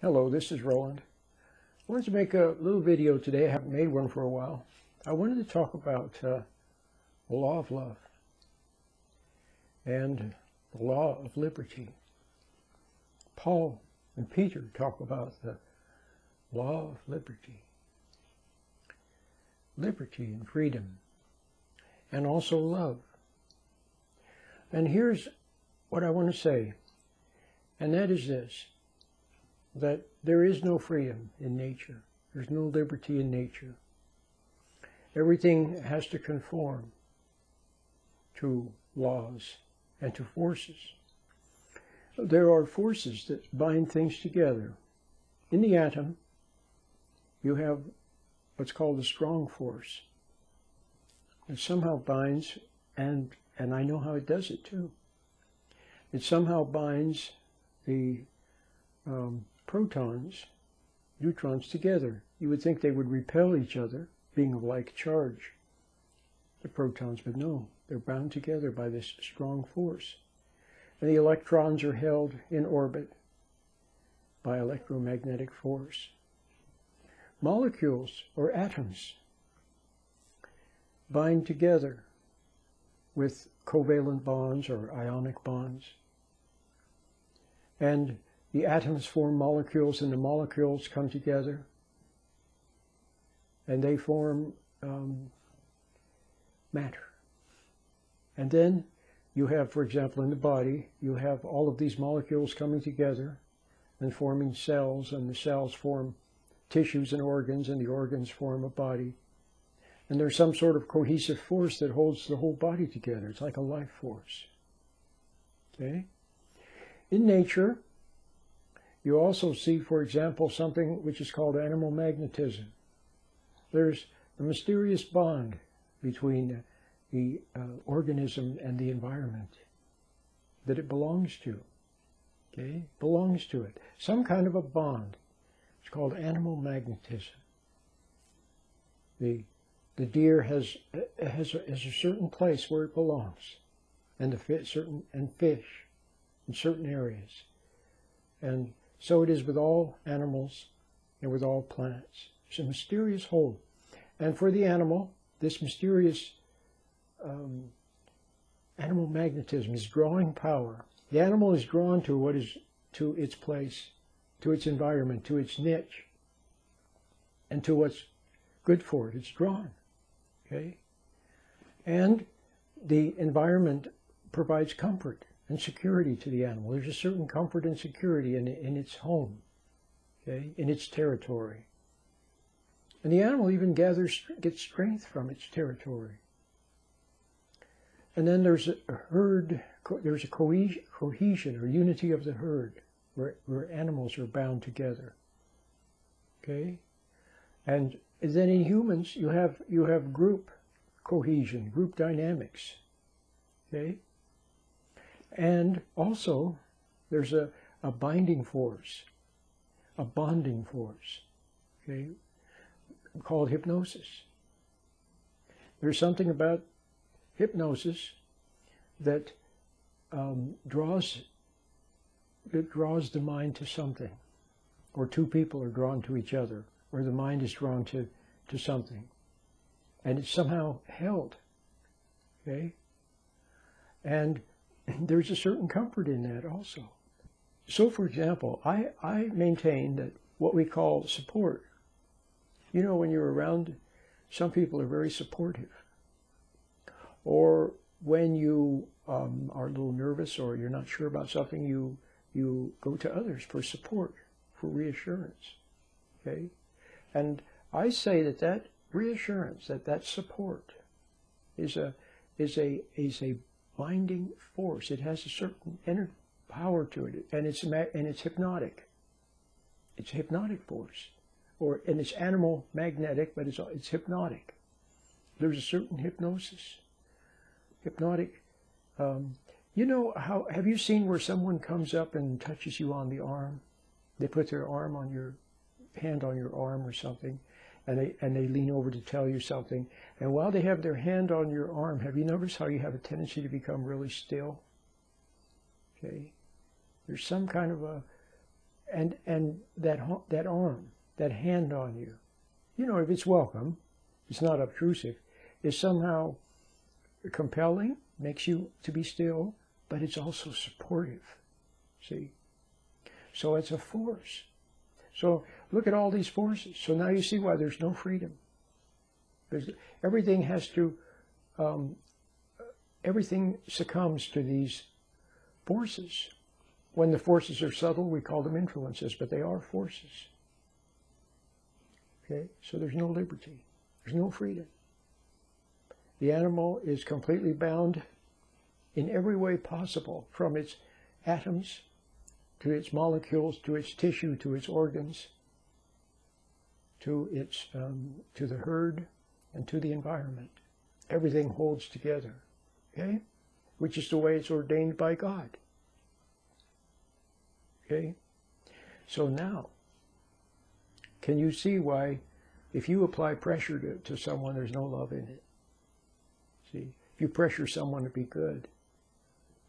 Hello, this is Roland. I wanted to make a little video today. I haven't made one for a while. I wanted to talk about the law of love and the law of liberty. Paul and Peter talk about the law of liberty. Liberty and freedom, and also love. And here's what I want to say, and that is this: that there is no freedom in nature. There's no liberty in nature. Everything has to conform to laws and to forces. There are forces that bind things together. In the atom, you have what's called a strong force. It somehow binds, and I know how it does it too. It somehow binds the protons, neutrons together. You would think they would repel each other, being of like charge, the protons, but no, they're bound together by this strong force. And the electrons are held in orbit by electromagnetic force. Molecules, or atoms, bind together with covalent bonds or ionic bonds. And the atoms form molecules, and the molecules come together, and they form matter. And then you have, for example, in the body, you have all of these molecules coming together and forming cells, and the cells form tissues and organs, and the organs form a body. And there's some sort of cohesive force that holds the whole body together. It's like a life force. Okay? In nature, you also see, for example, something which is called animal magnetism. There's a mysterious bond between the organism and the environment that it belongs to. Okay? Belongs to it. Some kind of a bond. It's called animal magnetism. The deer has a certain place where it belongs, and fish in certain areas. And so it is with all animals and with all plants. It's a mysterious hold. And for the animal, this mysterious animal magnetism is drawing power. The animal is drawn to to its place, to its environment, to its niche, and to what's good for it. It's drawn. Okay? And the environment provides comfort and security to the animal. There's a certain comfort and security in its home, okay, in its territory. And the animal even gets strength from its territory. And then there's a herd, there's a cohesion or unity of the herd, where animals are bound together. Okay? And then in humans, you have group cohesion, group dynamics. Okay? And also, there's a binding force, a bonding force, okay, called hypnosis. There's something about hypnosis that draws the mind to something, or two people are drawn to each other, or the mind is drawn to something, and it's somehow held, okay? And there's a certain comfort in that also. So, for example, I maintain that what we call support, you know, when you're around, some people are very supportive. Or when you are a little nervous or you're not sure about something, you go to others for support, for reassurance. Okay? And I say that reassurance, that support is a binding force. It has a certain inner power to it, and it's hypnotic. It's a hypnotic force, and it's animal magnetic, but it's hypnotic. There's a certain hypnosis, hypnotic. You know how? Have you seen where someone comes up and touches you on the arm? They put their arm on your hand on your arm or something, and they lean over to tell you something. And while they have their hand on your arm, have you noticed how you have a tendency to become really still? Okay? There's some kind of and that arm, that hand on you, you know, if it's welcome, it's not obtrusive, is somehow compelling, makes you to be still, but it's also supportive. See? So it's a force. So look at all these forces. So now you see why there's no freedom. Everything has to, everything succumbs to these forces. When the forces are subtle, we call them influences, but they are forces. Okay? So there's no liberty. There's no freedom. The animal is completely bound in every way possible, from its atoms to its molecules, to its tissue, to its organs, to its to the herd, and to the environment. Everything holds together, okay? Which is the way it's ordained by God. Okay? So now, can you see why, if you apply pressure to someone, there's no love in it? See, if you pressure someone to be good,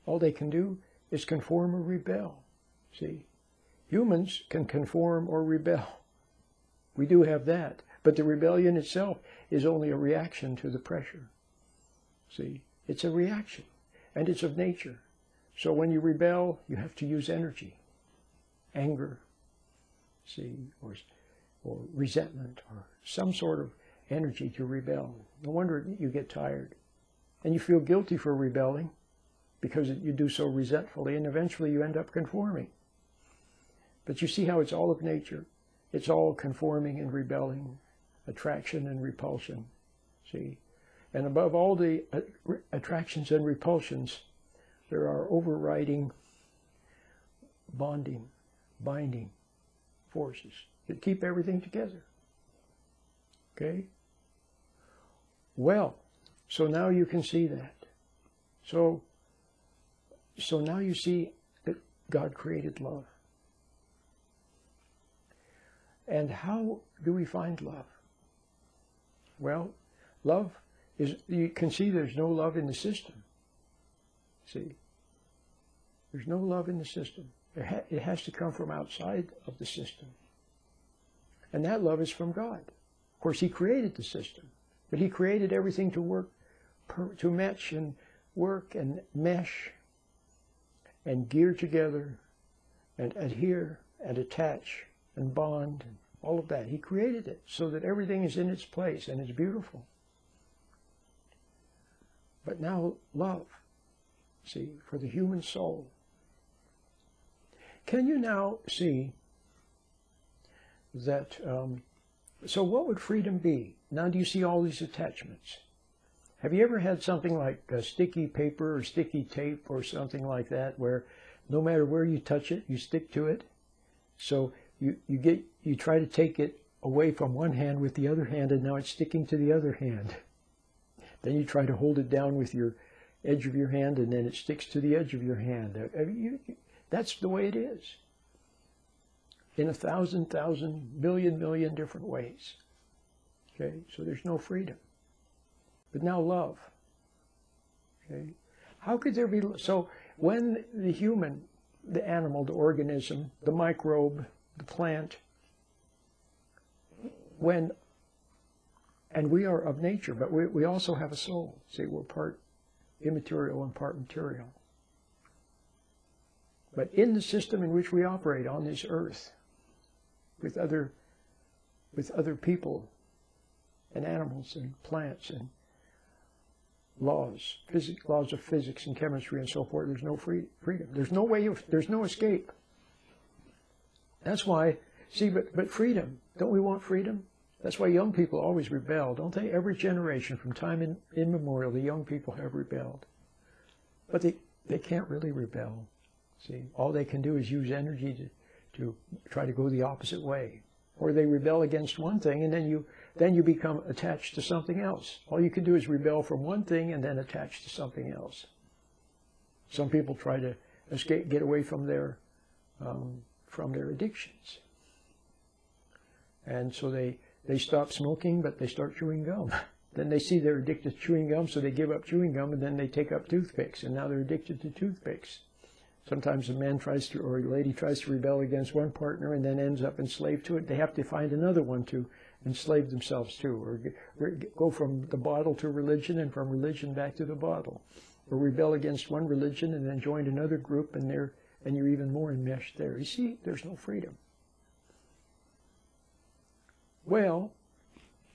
all they can do is conform or rebel. See, humans can conform or rebel. We do have that. But the rebellion itself is only a reaction to the pressure. See, it's a reaction, and it's of nature. So when you rebel, you have to use energy, anger, see, or resentment, or some sort of energy to rebel. No wonder you get tired. And you feel guilty for rebelling because you do so resentfully, and eventually you end up conforming. But you see how it's all of nature. It's all conforming and rebelling, attraction and repulsion, see? And above all the attractions and repulsions, there are overriding, binding forces that keep everything together, okay? Well, so now you can see that. So now you see that God created love. And how do we find love? Well, love is, you can see there's no love in the system. See? There's no love in the system. It has to come from outside of the system. And that love is from God. Of course, He created the system, but He created everything to work, to match and work and mesh and gear together and adhere and attach and bond, and all of that. He created it so that everything is in its place and it's beautiful. But now love, see, for the human soul. Can you now see that, so what would freedom be? Now do you see all these attachments? Have you ever had something like sticky paper or sticky tape or something like that, where no matter where you touch it, you stick to it? So you try to take it away from one hand with the other hand, and now it's sticking to the other hand. Then you try to hold it down with your edge of your hand, and then it sticks to the edge of your hand. That's the way it is. In 1,000, million different ways. Okay, so there's no freedom. But now love. Okay, how could there be? So when the human, the animal, the organism, the microbe, the plant, and we are of nature, but we also have a soul. See, we're part immaterial and part material. But in the system in which we operate on this earth, with other people and animals and plants and laws of physics and chemistry and so forth, there's no freedom. There's no way there's no escape. That's why, see, but freedom, don't we want freedom? That's why young people always rebel, don't they? Every generation, from time immemorial, the young people have rebelled. But they can't really rebel. See, all they can do is use energy to try to go the opposite way. Or they rebel against one thing, and then you become attached to something else. All you can do is rebel from one thing and then attach to something else. Some people try to escape, get away from their addictions. And so they stop smoking, but they start chewing gum. Then they see they're addicted to chewing gum, so they give up chewing gum, and then they take up toothpicks, and now they're addicted to toothpicks. Sometimes a man tries to, or a lady tries to rebel against one partner and then ends up enslaved to it. They have to find another one to enslave themselves to, or go from the bottle to religion and from religion back to the bottle, or rebel against one religion and then join another group and you're even more enmeshed there. You see, there's no freedom. Well,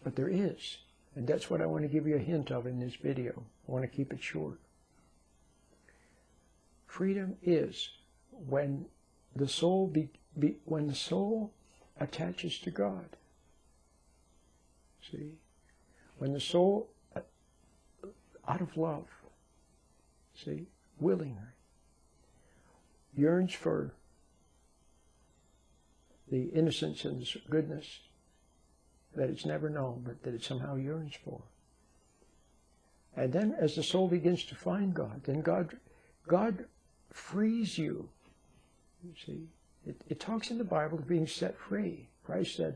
but there is. And that's what I want to give you a hint of in this video. I want to keep it short. Freedom is when the soul when the soul attaches to God. See? When the soul, out of love, see, willingly, yearns for the innocence and the goodness that it's never known, but that it somehow yearns for. And then as the soul begins to find God, then God frees you. You see, it talks in the Bible of being set free. Christ said,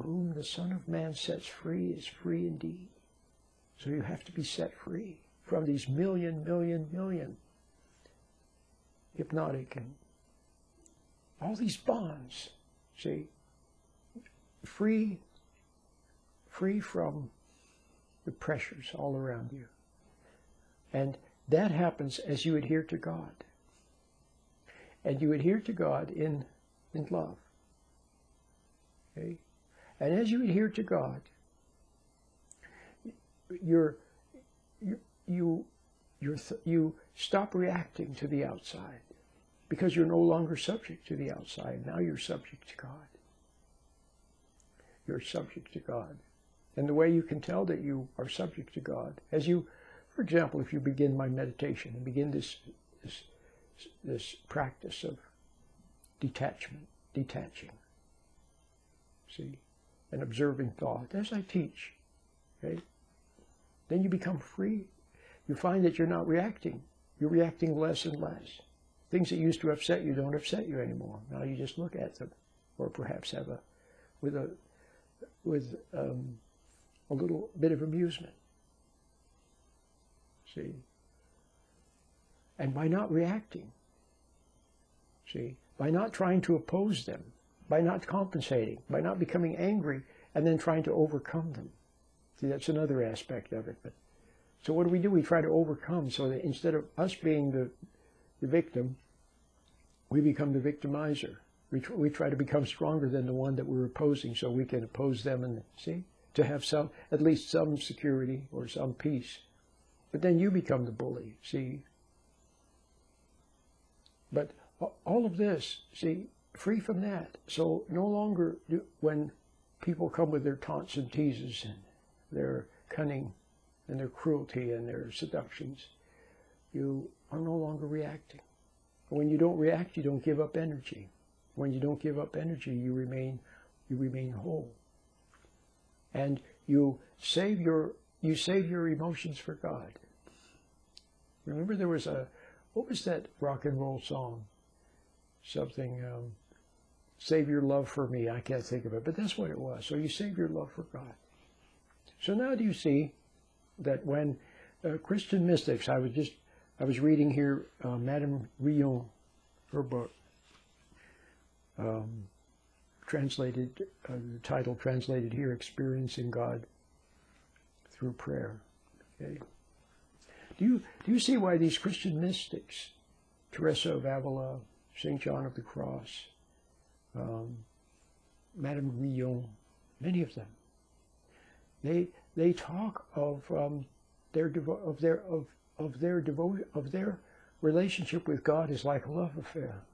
whom the Son of Man sets free is free indeed. So you have to be set free from these million hypnotic and all these bonds. See, free from the pressures all around you. And that happens as you adhere to God. And you adhere to God in love. Okay? And as you adhere to God, you stop reacting to the outside, because you're no longer subject to the outside. Now you're subject to God. You're subject to God. And the way you can tell that you are subject to God, as you, for example, if you begin my meditation and begin this practice of detachment, detaching, see, and observing thought, as I teach, okay, then you become free. You find that you're not reacting. You're reacting less and less. Things that used to upset you don't upset you anymore. Now you just look at them, or perhaps have with a little bit of amusement. See? And by not reacting, see, by not trying to oppose them, by not compensating, by not becoming angry and then trying to overcome them. See, that's another aspect of it. But so what do? We try to overcome, so that instead of us being the victim, we become the victimizer. We try to become stronger than the one that we're opposing, so we can oppose them and, see, to have at least some security or some peace. But then you become the bully, see. But all of this, see, free from that. So no longer when people come with their taunts and teases and their cunning and their cruelty and their seductions, you are no longer reacting. When you don't react, you don't give up energy. When you don't give up energy, you remain whole. And you save your emotions for God. Remember, there was what was that rock and roll song? Something, save your love for me. I can't think of it, but that's what it was. So you save your love for God. So now do you see that when Christian mystics, I was reading here Madame Rion, her book, translated, the title translated here, Experiencing God Through Prayer. Okay. Do you see why these Christian mystics, Teresa of Avila, St. John of the Cross, Madame Rion, many of them, they talk of their relationship with God is like a love affair,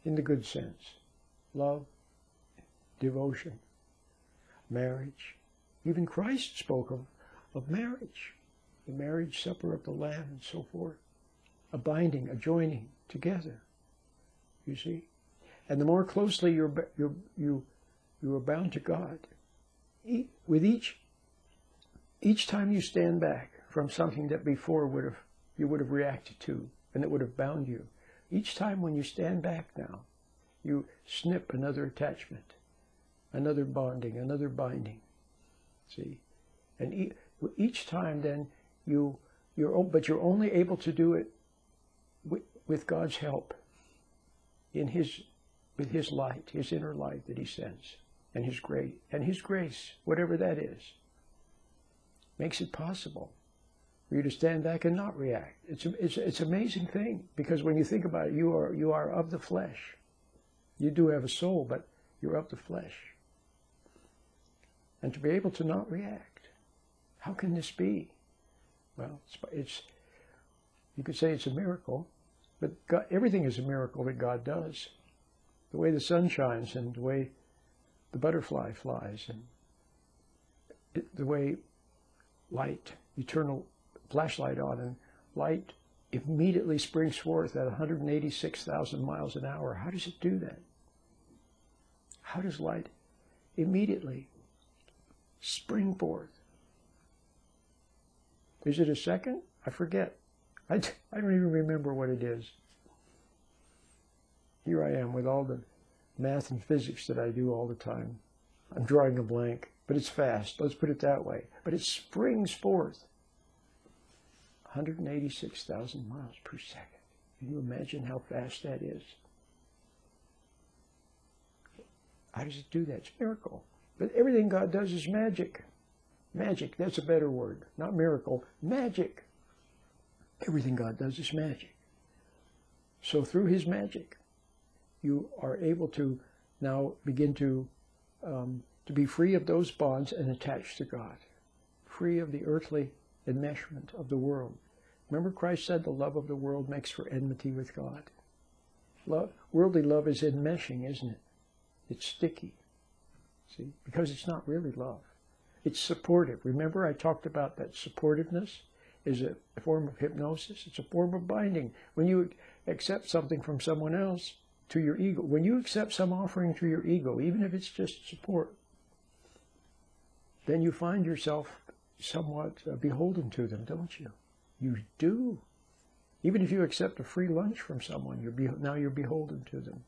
in the good sense. Love, devotion, marriage. Even Christ spoke of marriage, the marriage supper of the Lamb and so forth, a binding, a joining together, you see. And the more closely you are bound to God, with each time you stand back from something that before you would have reacted to and that would have bound you, each time when you stand back now, you snip another attachment, another bonding, another binding. See, and each time then you're only able to do it with God's help, with his light, his inner light that he sends, and his grace, whatever that is, makes it possible for you to stand back and not react. It's an amazing thing, because when you think about it, you are of the flesh. You do have a soul, but you're of the flesh. And to be able to not react, how can this be? Well, you could say it's a miracle, but God, everything is a miracle that God does. The way the sun shines, and the way the butterfly flies, and the way light, eternal flashlight on, and light immediately springs forth at 186,000 miles an hour. How does it do that? How does light immediately spring forth? Is it a second? I forget. I don't even remember what it is. Here I am with all the math and physics that I do all the time. I'm drawing a blank, but it's fast. Let's put it that way. But it springs forth 186,000 miles per second. Can you imagine how fast that is? How does it do that? It's a miracle. But everything God does is magic. Magic, that's a better word. Not miracle, magic. Everything God does is magic. So through his magic, you are able to now begin to be free of those bonds and attached to God. Free of the earthly enmeshment of the world. Remember, Christ said the love of the world makes for enmity with God. Worldly love is enmeshing, isn't it? It's sticky. See? Because it's not really love. It's supportive. Remember, I talked about that supportiveness is a form of hypnosis. It's a form of binding. When you accept something from someone else to your ego, when you accept some offering to your ego, even if it's just support, then you find yourself somewhat beholden to them, don't you? You do. Even if you accept a free lunch from someone, now you're beholden to them.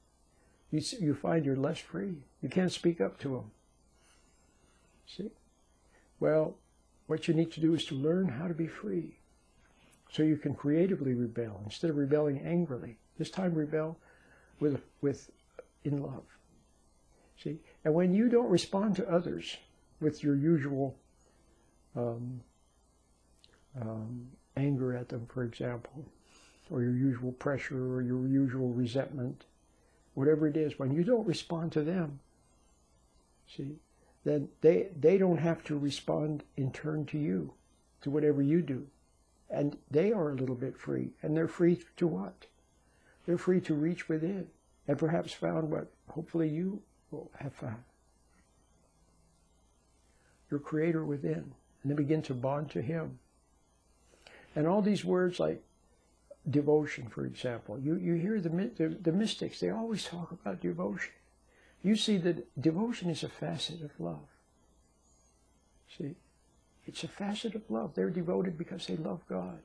You find you're less free. You can't speak up to them. See? Well, what you need to do is to learn how to be free, so you can creatively rebel instead of rebelling angrily. This time, rebel in love. See, and when you don't respond to others with your usual anger at them, for example, or your usual pressure, or your usual resentment, whatever it is, when you don't respond to them, see, then they don't have to respond in turn to you, to whatever you do. And they are a little bit free. And they're free to what? They're free to reach within and perhaps found what hopefully you will have found. Your Creator within. And they begin to bond to Him. And all these words like devotion, for example. You hear the mystics, they always talk about devotion. You see that devotion is a facet of love. See? It's a facet of love. They're devoted because they love God.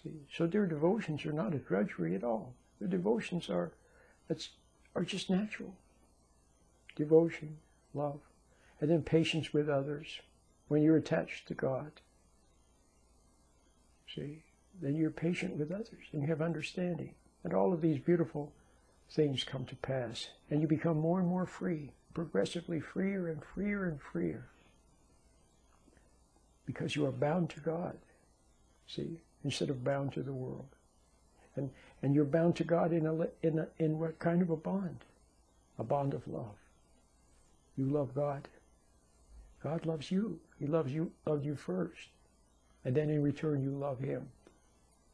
See? So their devotions are not a drudgery at all. Their devotions are just natural. Devotion, love, and then patience with others. When you're attached to God, see, then you're patient with others and you have understanding. And all of these beautiful things come to pass, and you become more and more free, progressively freer and freer and freer, because you are bound to God, see, instead of bound to the world. And you're bound to God in what kind of a bond? A bond of love. You love God. God loves you. He loved you first. And then in return you love Him.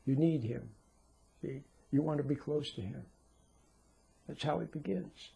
You need Him. See? You want to be close to Him. That's how it begins.